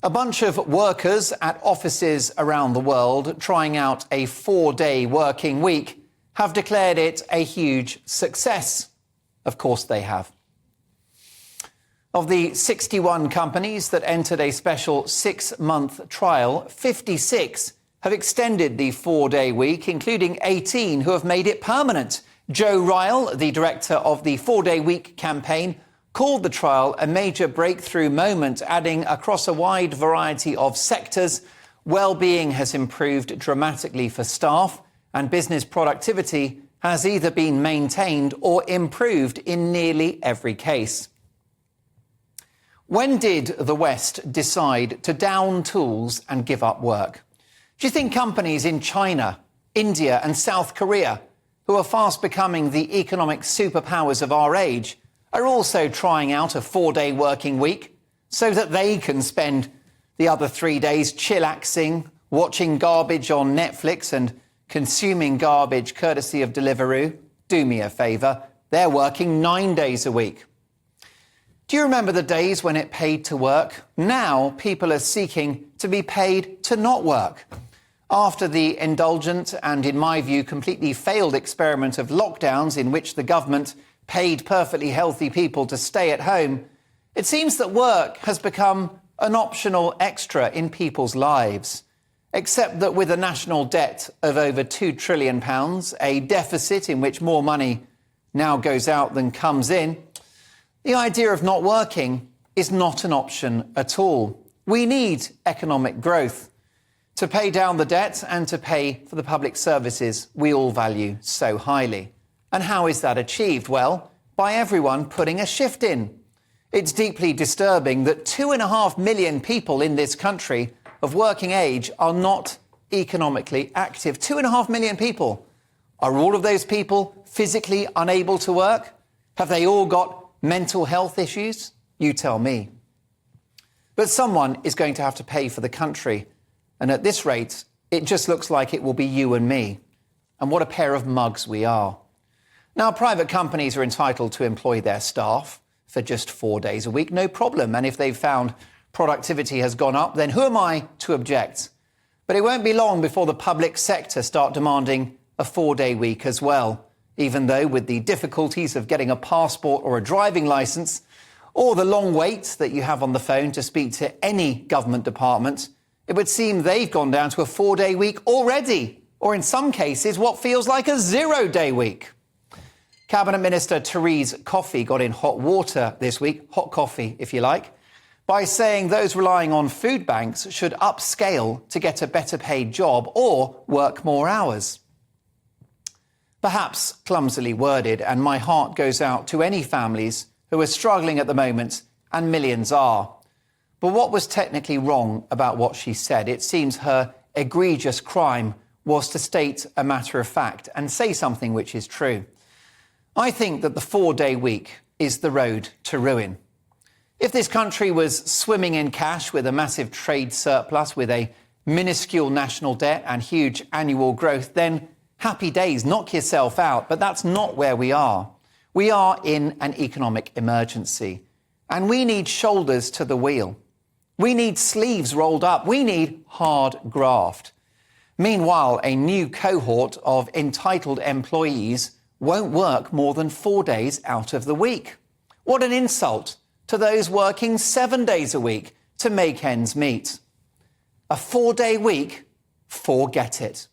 A bunch of workers at offices around the world trying out a 4-day working week have declared it a huge success. Of course they have. Of the 61 companies that entered a special 6-month trial, 56 have extended the 4-day week, including 18 who have made it permanent. Joe Ryle, the director of the 4-day week campaign, called the trial a major breakthrough moment, adding across a wide variety of sectors, well-being has improved dramatically for staff and business productivity has either been maintained or improved in nearly every case. When did the West decide to down tools and give up work? Do you think companies in China, India and South Korea, who are fast becoming the economic superpowers of our age, are also trying out a 4-day working week so that they can spend the other 3 days chillaxing, watching garbage on Netflix and consuming garbage courtesy of Deliveroo? Do me a favour, they're working 9 days a week. Do you remember the days when it paid to work? Now people are seeking to be paid to not work. After the indulgent and, in my view, completely failed experiment of lockdowns in which the government paid perfectly healthy people to stay at home, it seems that work has become an optional extra in people's lives. Except that with a national debt of over £2 trillion, a deficit in which more money now goes out than comes in, the idea of not working is not an option at all. We need economic growth to pay down the debt and to pay for the public services we all value so highly. And how is that achieved? Well, by everyone putting a shift in. It's deeply disturbing that 2.5 million people in this country of working age are not economically active. 2.5 million people. Are all of those people physically unable to work? Have they all got mental health issues? You tell me. But someone is going to have to pay for the country. And at this rate, it just looks like it will be you and me. And what a pair of mugs we are. Now, private companies are entitled to employ their staff for just 4 days a week, no problem. And if they've found productivity has gone up, then who am I to object? But it won't be long before the public sector start demanding a 4-day week as well, even though with the difficulties of getting a passport or a driving licence, or the long wait that you have on the phone to speak to any government department, it would seem they've gone down to a 4-day week already, or in some cases, what feels like a 0-day week. Cabinet Minister Therese Coffey got in hot water this week, hot coffee if you like, by saying those relying on food banks should upscale to get a better paid job or work more hours. Perhaps clumsily worded, and my heart goes out to any families who are struggling at the moment, and millions are. But what was technically wrong about what she said? It seems her egregious crime was to state a matter of fact and say something which is true. I think that the 4-day week is the road to ruin. If this country was swimming in cash with a massive trade surplus, with a minuscule national debt and huge annual growth, then happy days, knock yourself out. But that's not where we are. We are in an economic emergency, and we need shoulders to the wheel. We need sleeves rolled up. We need hard graft. Meanwhile, a new cohort of entitled employees won't work more than 4 days out of the week. What an insult to those working 7 days a week to make ends meet. A 4-day week? Forget it.